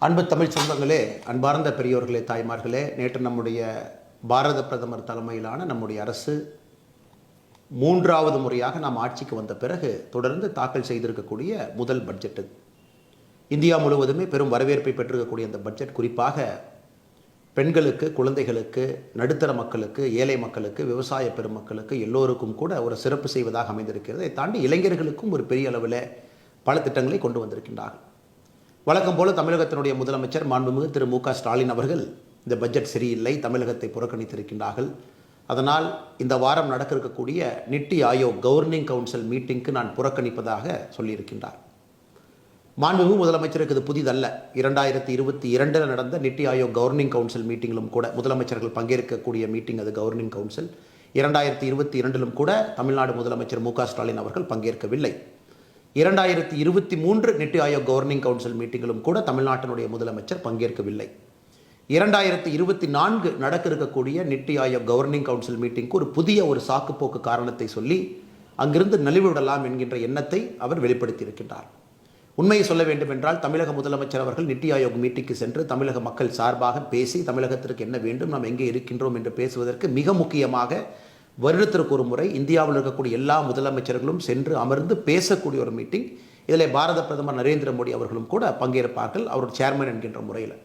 அன்பு தமிழ் சொந்தங்களே, அன்பார்ந்த பெரியோர்களே, தாய்மார்களே, நேற்று நம்முடைய பாரத பிரதமர் தலைமையிலான நம்முடைய அரசு 3வது முறையாக நாம் ஆட்சிக்கு வந்த பிறகு தொடர்ந்து தாக்கல் செய்திருக்கக்கூடிய முதல் பட்ஜெட். இந்தியா முழுவதுமே பெரும் வரவேற்பை பெற்றிருக்கக்கூடிய அந்த பட்ஜெட் குறிப்பாக பெண்களுக்கு, குழந்தைகளுக்கு, நடுத்தர மக்களுக்கு, ஏழை மக்களுக்கு, விவசாய பெருமக்களுக்கு எல்லோருக்கும் கூட ஒரு சிறப்பு செய்வதாக அமைந்திருக்கிறது. இதை தாண்டி இளைஞர்களுக்கும் ஒரு பெரிய அளவில் பல திட்டங்களை கொண்டு வந்திருக்கின்றார்கள். வழக்கம் போல தமிழகத்தினுடைய முதலமைச்சர் மாண்புமிகு திரு மு க ஸ்டாலின் அவர்கள் இந்த பட்ஜெட் சரியில்லை, தமிழகத்தை புறக்கணித்திருக்கின்றார்கள். அதனால் இந்த வாரம் நடக்க இருக்கக்கூடிய நித்தி ஆயோக் கவர்னிங் கவுன்சில் மீட்டிங்க்கு நான் புறக்கணிப்பதாக சொல்லியிருக்கின்றார். மாண்புமிகு முதலமைச்சருக்கு இது புதிதல்ல. 2022 நடந்த நித்தி ஆயோக் கவர்னிங் கவுன்சில் மீட்டிங்கிலும் கூட முதலமைச்சர்கள் பங்கேற்கக்கூடிய மீட்டிங் அது கவர்னிங் கவுன்சில். 2022 கூட தமிழ்நாடு முதலமைச்சர் மு க ஸ்டாலின் அவர்கள் பங்கேற்கவில்லை. 2023 நித்தி ஆயோக் கவர்னிங் கவுன்சில் மீட்டிங்கிலும் கூட தமிழ்நாட்டினுடைய முதலமைச்சர் பங்கேற்கவில்லை. 2024 நடக்க இருக்கக்கூடிய நித்தி ஆயோக் கவர்னிங் கவுன்சில் மீட்டிங்க்கு ஒரு புதிய சாக்குப்போக்கு காரணத்தை சொல்லி அங்கிருந்து நலிவுவிடலாம் என்கின்ற எண்ணத்தை அவர் வெளிப்படுத்தி இருக்கின்றார். உண்மையை சொல்ல வேண்டும் என்றால் தமிழக முதலமைச்சர் அவர்கள் நித்தி ஆயோக் மீட்டிங்க்கு சென்று தமிழக மக்கள் சார்பாக பேசி தமிழகத்திற்கு என்ன வேண்டும், நாம் எங்கே இருக்கின்றோம் என்று பேசுவதற்கு மிக முக்கியமாக வருடத்திற்கு ஒரு முறை இந்தியாவில் இருக்கக்கூடிய எல்லா முதலமைச்சர்களும் சென்று அமர்ந்து பேசக்கூடிய ஒரு மீட்டிங். இதில் பாரத பிரதமர் நரேந்திர மோடி அவர்களும் கூட பங்கேற்பார்கள், அவர் சேர்மன் என்கின்ற முறையில்.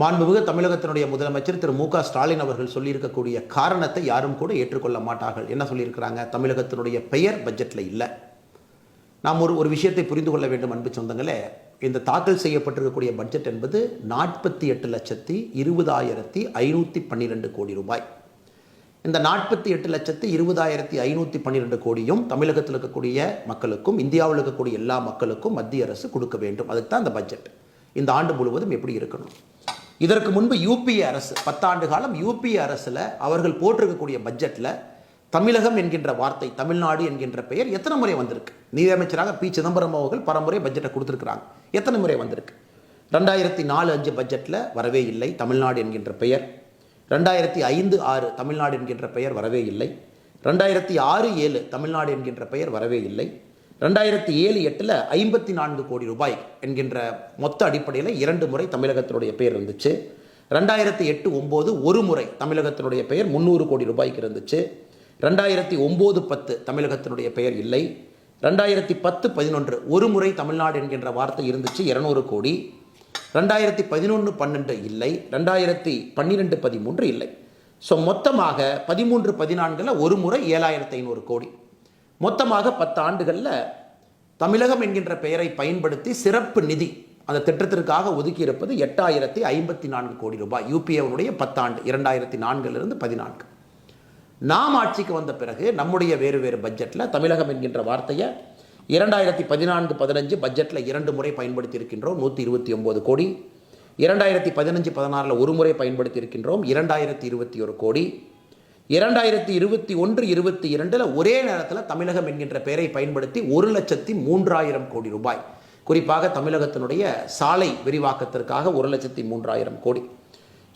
மாண்புமிகு தமிழகத்தினுடைய முதலமைச்சர் திரு மு க ஸ்டாலின் அவர்கள் சொல்லியிருக்கக்கூடிய காரணத்தை யாரும் கூட ஏற்றுக்கொள்ள மாட்டார்கள். என்ன சொல்லியிருக்கிறாங்க? தமிழகத்தினுடைய பெயர் பட்ஜெட்டில் இல்லை. நாம் ஒரு விஷயத்தை புரிந்து கொள்ள வேண்டும் அன்பு சொந்தங்களே. இந்த தாக்கல் செய்யப்பட்டிருக்கக்கூடிய பட்ஜெட் என்பது 48,20,512 கோடி ரூபாய். இந்த 48,20,512 கோடியும் தமிழகத்தில் இருக்கக்கூடிய மக்களுக்கும் இந்தியாவில் இருக்கக்கூடிய எல்லா மக்களுக்கும் மத்திய அரசு கொடுக்க வேண்டும். அதுக்கு தான் இந்த பட்ஜெட். இந்த ஆண்டு முழுவதும் எப்படி இருக்கணும்? இதற்கு முன்பு யூபிஏ அரசு 10 ஆண்டு காலம் யூபிஏ அரசில் அவர்கள் போட்டிருக்கக்கூடிய பட்ஜெட்டில் தமிழகம் என்கின்ற வார்த்தை, தமிழ்நாடு என்கின்ற பெயர் எத்தனை முறை வந்திருக்கு? நிதியமைச்சராக பி சிதம்பரம் அவர்கள் பலமுறை பட்ஜெட்டை கொடுத்துருக்குறாங்க. எத்தனை முறை வந்திருக்கு? 2004-05 பட்ஜெட்டில் வரவே இல்லை தமிழ்நாடு என்கின்ற பெயர். 2005-06 தமிழ்நாடு என்கின்ற பெயர் வரவே இல்லை. 2006-07 தமிழ்நாடு என்கின்ற பெயர் வரவே இல்லை. 2007-08 54 கோடி ரூபாய் என்கின்ற மொத்த அடிப்படையில் 2 முறை தமிழகத்தினுடைய பெயர் இருந்துச்சு. 2008-09 ஒரு முறை தமிழகத்தினுடைய பெயர் 300 கோடி ரூபாய்க்கு இருந்துச்சு. 2009-10 தமிழகத்தினுடைய பெயர் இல்லை. 2010-11 ஒரு முறை தமிழ்நாடு என்கின்ற வார்த்தை இருந்துச்சு, 200 கோடி. 2011-12 இல்லை. 2012-13 இல்லை. ஸோ மொத்தமாக 13-14 ஒரு முறை 7,500 கோடி. மொத்தமாக 10 ஆண்டுகளில் தமிழகம் என்கின்ற பெயரை பயன்படுத்தி சிறப்பு நிதி அந்த திட்டத்திற்காக ஒதுக்கி இருப்பது 8,054 கோடி ரூபாய். யூபிஏவுடைய 10 ஆண்டு 2004 14. நாம் ஆட்சிக்கு வந்த பிறகு நம்முடைய வேறு பட்ஜெட்டில் தமிழகம் என்கின்ற வார்த்தையை 2014-15 பட்ஜெட்டில் 2 முறை பயன்படுத்தி இருக்கின்றோம், 129 கோடி. 2015-16 ஒரு முறை பயன்படுத்தி இருக்கின்றோம், 2,021 கோடி. 2021-22 ஒரே நேரத்தில் தமிழகம் என்கின்ற பெயரை பயன்படுத்தி 1,03,000 கோடி ரூபாய், குறிப்பாக தமிழகத்தினுடைய சாலை விரிவாக்கத்திற்காக 1,03,000 கோடி.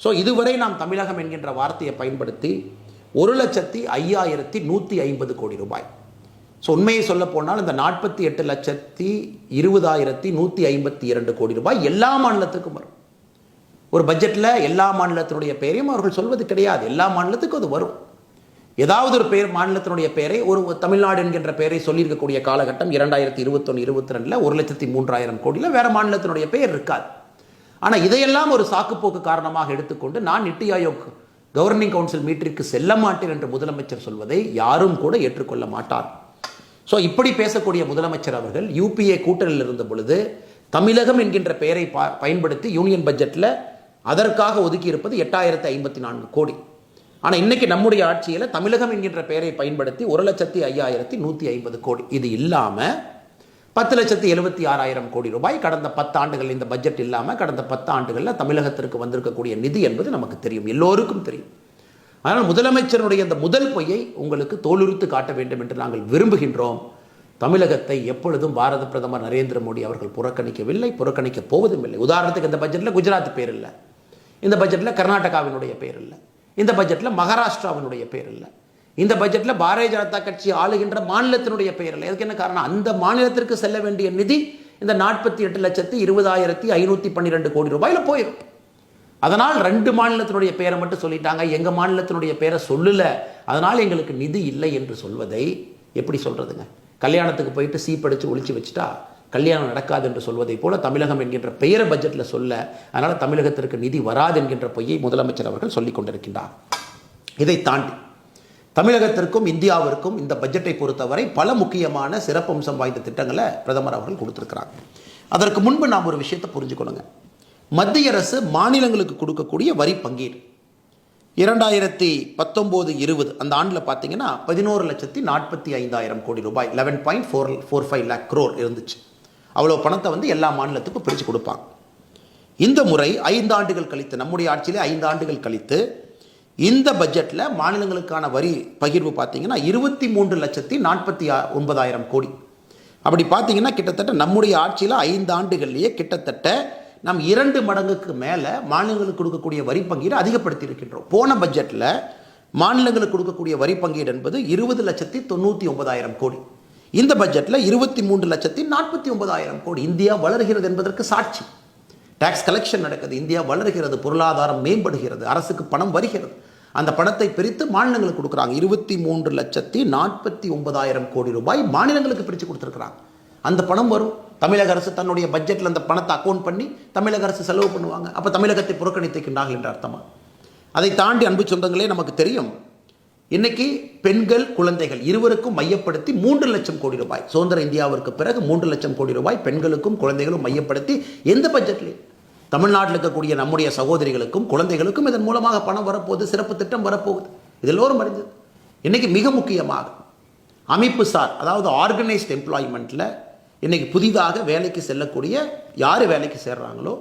ஸோ இதுவரை நாம் தமிழகம் என்கின்ற வார்த்தையை பயன்படுத்தி 1,05,150 கோடி ரூபாய். ஸோ உண்மையை சொல்ல போனால் இந்த 48,20,152 கோடி ரூபாய் எல்லா மாநிலத்துக்கும் வரும். ஒரு பட்ஜெட்டில் எல்லா மாநிலத்தினுடைய பெயரையும் அவர்கள் சொல்வது கிடையாது. எல்லா மாநிலத்துக்கும் அது வரும். ஏதாவது ஒரு பெயர் மாநிலத்தினுடைய பெயரை ஒரு தமிழ்நாடு என்கின்ற பெயரை சொல்லியிருக்கக்கூடிய காலகட்டம் 2021-22 1,03,000 கோடியில் வேறு மாநிலத்தினுடைய பெயர் இருக்காது. ஆனால் இதையெல்லாம் ஒரு சாக்குப்போக்கு காரணமாக எடுத்துக்கொண்டு நான் நித்தி ஆயோக் கவர்னிங் கவுன்சில் மீட்டிற்கு செல்ல மாட்டேன் என்று முதலமைச்சர் சொல்வதை யாரும் கூட ஏற்றுக்கொள்ள மாட்டார். ஸோ இப்படி பேசக்கூடிய முதலமைச்சர் அவர்கள் யூபிஏ கூட்டணியில் இருந்த பொழுது தமிழகம் என்கின்ற பெயரை பயன்படுத்தி யூனியன் பட்ஜெட்டில் அதற்காக ஒதுக்கி இருப்பது 8,054 கோடி. ஆனால் இன்னைக்கு நம்முடைய ஆட்சியில் தமிழகம் என்கின்ற பெயரை பயன்படுத்தி 1,05,150 கோடி. இது இல்லாமல் 10,76,000 கோடி ரூபாய் கடந்த 10 ஆண்டுகள் இந்த பட்ஜெட் இல்லாமல் கடந்த 10 ஆண்டுகளில் தமிழகத்திற்கு வந்திருக்கக்கூடிய நிதி என்பது நமக்கு தெரியும், எல்லோருக்கும் தெரியும். ஆனால் முதலமைச்சருடைய இந்த முதல் பொய்யை உங்களுக்கு தோலுரித்து காட்ட வேண்டும் என்று நாங்கள் விரும்புகின்றோம். தமிழகத்தை எப்பொழுதும் பாரத பிரதமர் நரேந்திர மோடி அவர்கள் புறக்கணிக்கவில்லை, புறக்கணிக்க போவதும் இல்லை. உதாரணத்துக்கு இந்த பட்ஜெட்டில் குஜராத் பேர் இல்லை, இந்த பட்ஜெட்டில் கர்நாடகாவினுடைய பேர் இல்லை, இந்த பட்ஜெட்டில் மகாராஷ்டிராவினுடைய பேர் இல்லை, இந்த பட்ஜெட்டில் பாரதிய ஜனதா கட்சி ஆளுகின்ற மாநிலத்தினுடைய பெயர் இல்லை. அதுக்கு என்ன காரணம்? அந்த மாநிலத்திற்கு செல்ல வேண்டிய நிதி இந்த 48,20,512 கோடி ரூபாயில் போயிடும். அதனால் 2 மாநிலத்தினுடைய பேரை மட்டும் சொல்லிட்டாங்க, எங்கள் மாநிலத்தினுடைய பேரை சொல்லல, அதனால் எங்களுக்கு நிதி இல்லை என்று சொல்வதை எப்படி சொல்றதுங்க? கல்யாணத்துக்கு போயிட்டு சீப்படிச்சு ஒழிச்சு வச்சுட்டா கல்யாணம் நடக்காது என்று சொல்வதை போல தமிழகம் என்கின்ற பெயரை பட்ஜெட்டில் சொல்ல, அதனால் தமிழகத்திற்கு நிதி வராது என்கின்ற பொய்யை முதலமைச்சர் அவர்கள் சொல்லிக் கொண்டிருக்கின்றார். இதை தாண்டி தமிழகத்திற்கும் இந்தியாவிற்கும் இந்த பட்ஜெட்டை பொறுத்தவரை பல முக்கியமான சிறப்பம்சம் வாய்ந்த திட்டங்களை பிரதமர் அவர்கள் கொடுத்திருக்கிறாங்க. அதற்கு முன்பு நாம் ஒரு விஷயத்தை புரிஞ்சுக்கணுங்க. மத்திய அரசு மாநிலங்களுக்கு கொடுக்கக்கூடிய வரி பங்கீடு 2019-20 அந்த ஆண்டில் பார்த்தீங்கன்னா 11,45,000 கோடி ரூபாய், 11.45 lakh crore இருந்துச்சு. அவ்வளோ பணத்தை எல்லா மாநிலத்துக்கும் பிரித்து கொடுப்பாங்க. இந்த முறை 5 ஆண்டுகள் கழித்து, நம்முடைய ஆட்சியிலே 5 ஆண்டுகள் கழித்து இந்த பட்ஜெட்டில் மாநிலங்களுக்கான வரி பகிர்வு பார்த்தீங்கன்னா 23,49,000 கோடி. அப்படி பார்த்தீங்கன்னா கிட்டத்தட்ட நம்முடைய ஆட்சியில் 5 ஆண்டுகள்லேயே கிட்டத்தட்ட நாம் 2 மடங்குக்கு மேலே மாநிலங்களுக்கு கொடுக்கக்கூடிய வரி பங்கீடு அதிகப்படுத்தி இருக்கின்றோம். போன பட்ஜெட்டில் மாநிலங்களுக்கு கொடுக்கக்கூடிய வரி பங்கீடு என்பது 20,99,000 கோடி. இந்த பட்ஜெட்டில் 23,49,000 கோடி. இந்தியா வளர்கிறது என்பதற்கு சாட்சி. டாக்ஸ் கலெக்ஷன் நடக்குது, இந்தியா வளர்கிறது, பொருளாதாரம் மேம்படுகிறது, அரசுக்கு பணம் வருகிறது. அந்த பணத்தை பிரித்து மாநிலங்களுக்கு கொடுக்குறாங்க. 23,49,000 கோடி ரூபாய் மாநிலங்களுக்கு பிரித்து கொடுத்துருக்குறாங்க. அந்த பணம் வரும். தமிழக அரசு தன்னுடைய பட்ஜெட்டில் அந்த பணத்தை அக்கௌண்ட் பண்ணி தமிழக அரசு செலவு பண்ணுவாங்க. அப்போ தமிழகத்தை புறக்கணித்திருக்கின்றார்கள் என்ற அர்த்தமா? அதை தாண்டி அன்பு சொந்தங்களே, நமக்கு தெரியும் இன்னைக்கு பெண்கள் குழந்தைகள் இருவருக்கும் மையப்படுத்தி 3 லட்சம் கோடி ரூபாய், சுதந்திர இந்தியாவிற்கு பிறகு 3 லட்சம் கோடி ரூபாய் பெண்களுக்கும் குழந்தைகளும் மையப்படுத்தி எந்த பட்ஜெட்லேயும் தமிழ்நாட்டில் இருக்கக்கூடிய நம்முடைய சகோதரிகளுக்கும் குழந்தைகளுக்கும் இதன் மூலமாக பணம் வரப்போகுது, சிறப்பு திட்டம் வரப்போகுது. இது எல்லோரும் அறிந்தது. இன்னைக்கு மிக முக்கியமாக அமைப்பு சார், அதாவது ஆர்கனைஸ்ட் எம்ப்ளாய்மெண்ட்டில் இன்னைக்கு புதிதாக வேலைக்கு செல்லக்கூடிய யார் வேலைக்கு சேர்றாங்களோ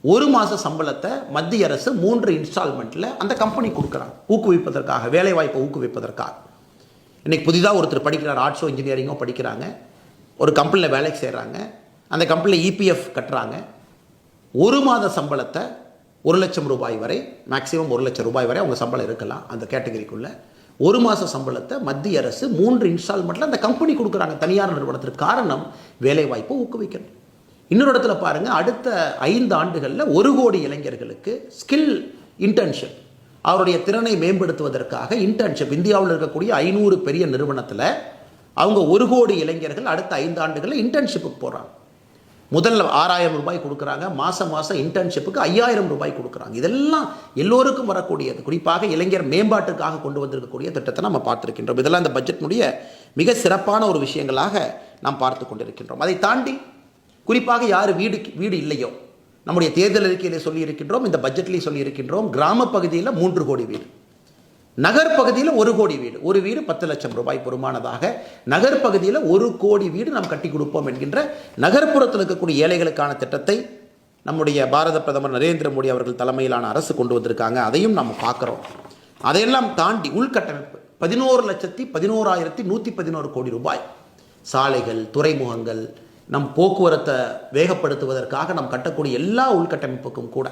1 மாத சம்பளத்தை மத்திய அரசு 3 இன்ஸ்டால்மெண்ட்டில் அந்த கம்பெனி கொடுக்குறாங்க, ஊக்குவிப்பதற்காக, வேலைவாய்ப்பை ஊக்குவிப்பதற்காக. இன்னைக்கு புதிதாக ஒருத்தர் படிக்கிறார், ஆர்ட்ஸோ இன்ஜினியரிங்கோ படிக்கிறாங்க, ஒரு கம்பெனியில் வேலைக்கு சேர்றாங்க, அந்த கம்பெனியில் இபிஎஃப் கட்டுறாங்க. 1 மாத சம்பளத்தை 1 லட்சம் ரூபாய் வரை, மேக்ஸிமம் 1 லட்சம் ரூபாய் வரை அவங்க சம்பளம் இருக்கலாம் அந்த கேட்டகரிக்குள்ள. 1 மாத சம்பளத்தை மத்திய அரசு 3 இன்ஸ்டால்மெண்ட்டில் அந்த கம்பெனி கொடுக்குறாங்க தனியார் நிறுவனத்திற்கு. காரணம் வேலைவாய்ப்பை ஊக்குவிக்கணும். இன்னொரு இடத்துல பாருங்க, அடுத்த 5 ஆண்டுகளில் 1 கோடி இளைஞர்களுக்கு ஸ்கில் இன்டர்ன்ஷிப், அவருடைய திறனை மேம்படுத்துவதற்காக இன்டர்ன்ஷிப், இந்தியாவில் இருக்கக்கூடிய 500 பெரிய நிறுவனத்தில் அவங்க 1 கோடி இளைஞர்கள் அடுத்த 5 ஆண்டுகளில் இன்டர்ன்ஷிப்புக்கு போகிறாங்க. முதல்ல 6,000 ரூபாய் கொடுக்குறாங்க, மாதம் இன்டர்ன்ஷிப்புக்கு 5,000 ரூபாய் கொடுக்குறாங்க. இதெல்லாம் எல்லோருக்கும் வரக்கூடியது. குறிப்பாக இளைஞர் மேம்பாட்டுக்காக கொண்டு வந்திருக்கக்கூடிய திட்டத்தை நம்ம பார்த்துருக்கின்றோம். இதெல்லாம் இந்த பட்ஜெட்டினுடைய மிக சிறப்பான ஒரு விஷயங்களாக நாம் பார்த்து கொண்டிருக்கின்றோம். அதை தாண்டி குறிப்பாக யார் வீடு இல்லையோ, நம்முடைய தேர்தல் அறிக்கையிலே சொல்லியிருக்கின்றோம், இந்த பட்ஜெட்லேயே சொல்லியிருக்கின்றோம், கிராம பகுதியில் 3 கோடி வீடு, நகர்பகுதியில் 1 கோடி வீடு, ஒரு வீடு 10 லட்சம் ரூபாய் பெறுமானதாக, நகர்பகுதியில் 1 கோடி வீடு நாம் கட்டி கொடுப்போம் என்கின்ற நகர்ப்புறத்தில் இருக்கக்கூடிய ஏழைகளுக்கான திட்டத்தை நம்முடைய பாரத பிரதமர் நரேந்திர மோடி அவர்கள் தலைமையிலான அரசு கொண்டு வந்திருக்காங்க. அதையும் நம்ம பார்க்குறோம். அதையெல்லாம் தாண்டி உள்கட்டமைப்பு 11,11,111 கோடி ரூபாய், சாலைகள், துறைமுகங்கள், நம் போக்குவரத்தை வேகப்படுத்துவதற்காக நாம் கட்டக்கூடிய எல்லா உள்கட்டமைப்புக்கும் கூட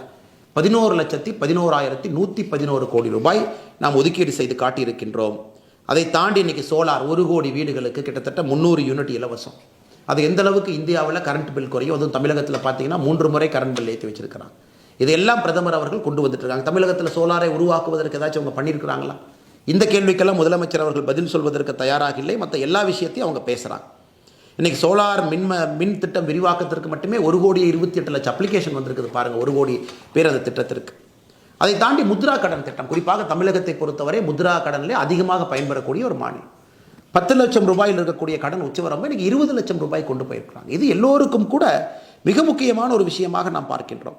11,11,111 கோடி ரூபாய் நாம் ஒதுக்கீடு செய்து காட்டியிருக்கின்றோம். அதை தாண்டி இன்னைக்கு சோலார் 1 கோடி வீடுகளுக்கு கிட்டத்தட்ட 300 யூனிட் இலவசம். அது எந்த அளவுக்கு இந்தியாவில் கரண்ட் பில் குறையும். அதுவும் தமிழகத்தில் பார்த்தீங்கன்னா 3 முறை கரண்ட் பில் ஏற்றி வச்சிருக்கிறாங்க. இதையெல்லாம் பிரதமர் அவர்கள் கொண்டு வந்துட்டு இருக்காங்க. தமிழகத்தில் சோலாரை உருவாக்குவதற்கு ஏதாச்சும் அவங்க பண்ணியிருக்கிறாங்களா? இந்த கேள்விக்கெல்லாம் முதலமைச்சர் அவர்கள் பதில் சொல்வதற்கு தயாராக இல்லை. மற்ற எல்லா விஷயத்தையும் அவங்க பேசுகிறாங்க. இன்றைக்கி சோலார் மின் திட்டம் விரிவாக்கத்திற்கு மட்டுமே 1,28,00,000 அப்ளிகேஷன் வந்திருக்குது பாருங்கள், 1 கோடி பேர் அந்த திட்டத்திற்கு. அதை தாண்டி முத்ரா கடன் திட்டம், குறிப்பாக தமிழகத்தை பொறுத்தவரை முத்ரா கடனிலே அதிகமாக பயன்பெறக்கூடிய ஒரு மாநிலம். 10 லட்சம் ரூபாயில் இருக்கக்கூடிய கடன் உச்சவரம்பு இன்றைக்கி 20 லட்சம் ரூபாய் கொண்டு போயிருக்கிறாங்க. இது எல்லோருக்கும் கூட மிக முக்கியமான ஒரு விஷயமாக நாம் பார்க்கின்றோம்.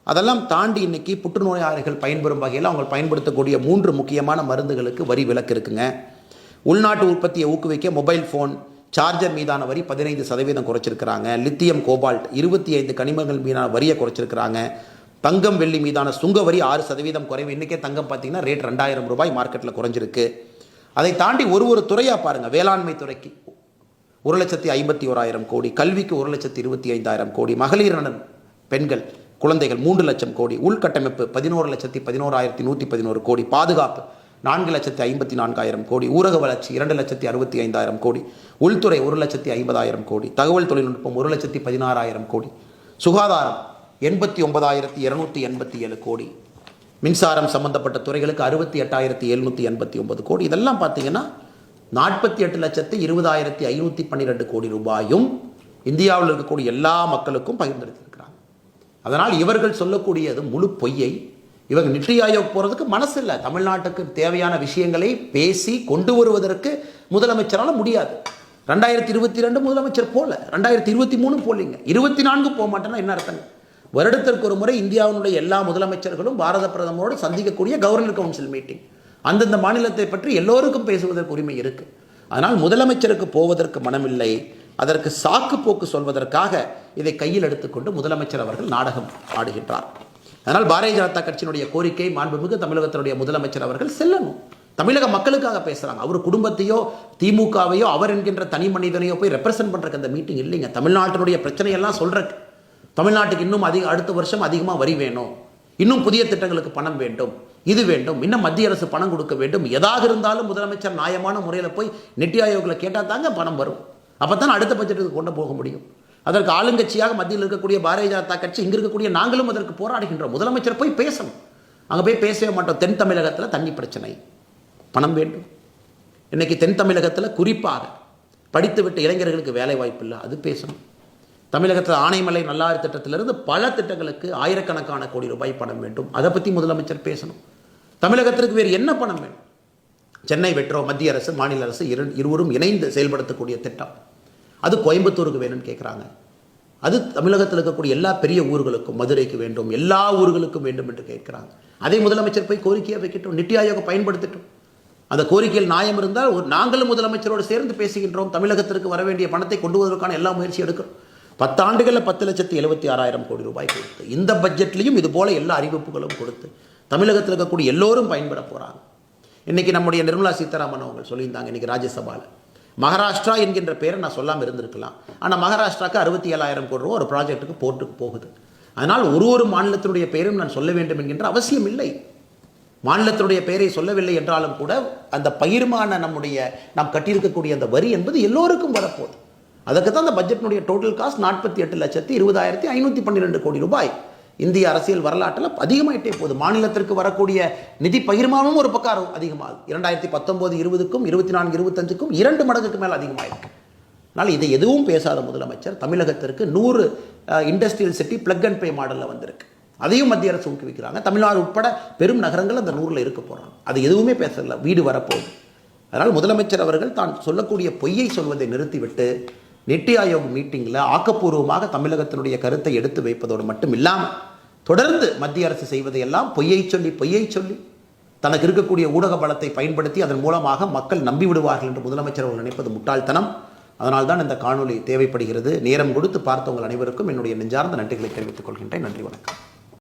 அதெல்லாம் தாண்டி இன்னைக்கு புற்றுநோயாளிகள் பயன்பெறும் வகையில் அவங்க பயன்படுத்தக்கூடிய 3 முக்கியமான மருந்துகளுக்கு வரி விலக்கு இருக்குங்க. உள்நாட்டு உற்பத்தியை ஊக்குவிக்க மொபைல் ஃபோன் சார்ஜர் மீதான வரி 15% குறைச்சிருக்கிறாங்க. லித்தியம் கோபால்ட் 25 கனிமங்கள் மீதான வரியை குறைச்சிருக்கிறாங்க. தங்கம் வெள்ளி மீதான சுங்க வரி 6% குறைவு. இன்றைக்கே தங்கம் பார்த்தீங்கன்னா ரேட் 2,000 ரூபாய் மார்க்கெட்டில் குறைஞ்சிருக்கு. அதை தாண்டி ஒரு துறையாக பாருங்கள், வேளாண்மை துறைக்கு 1,51,000 கோடி, கல்விக்கு 1,25,000 கோடி, மகளிர் நலன் பெண்கள் குழந்தைகள் 3 லட்சம் கோடி, உள்கட்டமைப்பு 11,11,111 கோடி, பாதுகாப்பு 4,54,000 கோடி, ஊரக வளர்ச்சி 2,65,000 கோடி, உள்துறை 1,50,000 கோடி, தகவல் தொழில்நுட்பம் 1,16,000 கோடி, சுகாதாரம் 89,287 கோடி, மின்சாரம் சம்பந்தப்பட்ட துறைகளுக்கு 68,789 கோடி. இதெல்லாம் பார்த்தீங்கன்னா 48,20,512 கோடி ரூபாயும் இந்தியாவில் இருக்கக்கூடிய எல்லா மக்களுக்கும் பகிர்ந்தெடுத்திருக்கிறாங்க. அதனால் இவர்கள் சொல்லக்கூடியது முழு பொய்யை. இவங்க நித்தி ஆயோக் போகிறதுக்கு மனசு இல்லை. தமிழ்நாட்டுக்கு தேவையான விஷயங்களை பேசி கொண்டு வருவதற்கு முதலமைச்சரால் முடியாது. 2022 முதலமைச்சர் போல, 2023 போலிங்க, 24 போக மாட்டேன்னா என்ன அர்த்தங்க? வருடத்திற்கு ஒரு முறை இந்தியாவினுடைய எல்லா முதலமைச்சர்களும் பாரத பிரதமரோடு சந்திக்கக்கூடிய கவர்னர் கவுன்சில் மீட்டிங். அந்தந்த மாநிலத்தை பற்றி எல்லோருக்கும் பேசுவதற்கு உரிமை இருக்கு. அதனால் முதலமைச்சருக்கு போவதற்கு மனமில்லை. அதற்கு சாக்கு போக்கு சொல்வதற்காக இதை கையில் எடுத்துக்கொண்டு முதலமைச்சர் அவர்கள் நாடகம் ஆடுகின்றார். அதனால் பாரதிய ஜனதா கட்சியினுடைய கோரிக்கை, மாண்புமிகு தமிழகத்தினுடைய முதலமைச்சர் அவர்கள் செல்லணும். தமிழக மக்களுக்காக பேசுறாங்க. அவர் குடும்பத்தையோ திமுகவையோ அவர் என்கின்ற தனி மனிதனையோ போய் ரெப்ரசென்ட் பண்றதுக்கு அந்த மீட்டிங் இல்லைங்க. தமிழ்நாட்டினுடைய பிரச்சனையெல்லாம் சொல்றக்கு, தமிழ்நாட்டுக்கு இன்னும் அடுத்த வருஷம் அதிகமாக வரி வேணும், இன்னும் புதிய திட்டங்களுக்கு பணம் வேண்டும், இது வேண்டும், இன்னும் மத்திய அரசு பணம் கொடுக்க வேண்டும், எதாக இருந்தாலும் முதலமைச்சர் நியாயமான முறையில் போய் நித்தி ஆயோக்கில் கேட்டால் தாங்க பணம் வரும். அப்போ தான் அடுத்த பட்ஜெட்டுக்கு கொண்டு போக முடியும். அதற்கு ஆளுங்கட்சியாக மத்தியில் இருக்கக்கூடிய பாரதிய ஜனதா கட்சி, இங்கே இருக்கக்கூடிய நாங்களும் அதற்கு போராடுகின்றோம். முதலமைச்சர் போய் பேசணும். அங்கே போய் பேசவே மாட்டோம். தென் தமிழகத்தில் தண்ணி பிரச்சனை, பணம் வேண்டும். இன்னைக்கு தென் தமிழகத்தில் குறிப்பாக படித்துவிட்ட இளைஞர்களுக்கு வேலை வாய்ப்பு இல்லை, அது பேசணும். தமிழகத்தில் ஆனைமலை நல்லாறு திட்டத்திலிருந்து பல திட்டங்களுக்கு ஆயிரக்கணக்கான கோடி ரூபாய் பணம் வேண்டும், அதை பற்றி முதலமைச்சர் பேசணும். தமிழகத்திற்கு வேறு என்ன பணம் வேணும்? சென்னை மெட்ரோ மத்திய அரசு மாநில அரசு இருவரும் இணைந்து செயல்படுத்தக்கூடிய திட்டம், அது கோயம்புத்தூருக்கு வேணும்னு கேட்குறாங்க. அது தமிழகத்தில் இருக்கக்கூடிய எல்லா பெரிய ஊர்களுக்கும், மதுரைக்கு வேண்டும், எல்லா ஊர்களுக்கும் வேண்டும் என்று கேட்குறாங்க. அதை முதலமைச்சர் போய் கோரிக்கையாக வைக்கட்டும், நித்தி ஆயோக் பயன்படுத்தட்டும். அந்த கோரிக்கையில் நியாயம் இருந்தால் நாங்களும் முதலமைச்சரோடு சேர்ந்து பேசுகின்றோம். தமிழகத்திற்கு வர வேண்டிய பணத்தை கொண்டு வருவதற்கான எல்லா முயற்சியும் எடுக்கிறோம். 10 ஆண்டுகளில் 10,76,000 கோடி ரூபாய் கொடுத்து, இந்த பட்ஜெட்லையும் இது போல எல்லா அறிவிப்புகளும் கொடுத்து தமிழகத்தில் இருக்கக்கூடிய எல்லோரும் பயன்பட போகிறாங்க. இன்னைக்கு நம்முடைய நிர்மலா சீதாராமன் அவங்க சொல்லியிருந்தாங்க, இன்னைக்கு ராஜ்யசபாவில் மகாராஷ்டிரா என்கின்ற பேரை நான் சொல்லாமல் இருந்திருக்கலாம். ஆனால் மகாராஷ்டிராவுக்கு 67,000 கோடி ரூபா ஒரு ப்ராஜெக்ட்டுக்கு போர்ட்டுக்கு போகுது. அதனால் ஒரு மாநிலத்தினுடைய பெயரும் நான் சொல்ல வேண்டும் என்கின்ற அவசியம் இல்லை. மாநிலத்தினுடைய பெயரை சொல்லவில்லை என்றாலும் கூட அந்த பகிர்மான நாம் கட்டியிருக்கக்கூடிய அந்த வரி என்பது எல்லோருக்கும் வரப்போகுது. அதுக்கு தான் அந்த பட்ஜெட்டினுடைய டோட்டல் காஸ்ட் 48,20,512 கோடி ரூபாய். இந்திய அரசியல் வரலாற்றில் அதிகமாயிட்டே போகுது. மாநிலத்திற்கு வரக்கூடிய நிதி பகிர்மானமும் ஒரு பக்கம் அதிகமாகுது. 2019-20க்கும் 24-25க்கும் 2 மடங்குக்கு மேலே அதிகமாயிருக்கு. அதனால் இதை எதுவும் பேசாத முதலமைச்சர் தமிழகத்திற்கு 100 industrial city plug and pay மாடலில் வந்திருக்கு. அதையும் மத்திய அரசு ஊக்குவிக்கிறாங்க. தமிழ்நாடு உட்பட பெரும் நகரங்கள் அந்த 100ல் இருக்க போகிறாங்க. அது எதுவுமே பேசல, வீடு வரப்போகுது. அதனால் முதலமைச்சர் அவர்கள் தான் சொல்லக்கூடிய பொய்யை சொல்வதை நிறுத்திவிட்டு நித்தி ஆயோக் மீட்டிங்கில் ஆக்கப்பூர்வமாக தமிழகத்தினுடைய கருத்தை எடுத்து வைப்பதோடு மட்டும் இல்லாமல் தொடர்ந்து மத்திய அரசு செய்வதையெல்லாம் பொய்யை சொல்லி தனக்கு இருக்கக்கூடிய ஊடக பலத்தை பயன்படுத்தி அதன் மூலமாக மக்கள் நம்பிவிடுவார்கள் என்று முதலமைச்சர் அவர்கள் நினைப்பது முட்டாள்தனம். அதனால்தான் இந்த காணொலி தேவைப்படுகிறது. நேரம் கொடுத்து பார்த்தவங்கள் அனைவருக்கும் என்னுடைய நெஞ்சார்ந்த நன்றிகளை தெரிவித்துக் கொள்கின்றேன். நன்றி, வணக்கம்.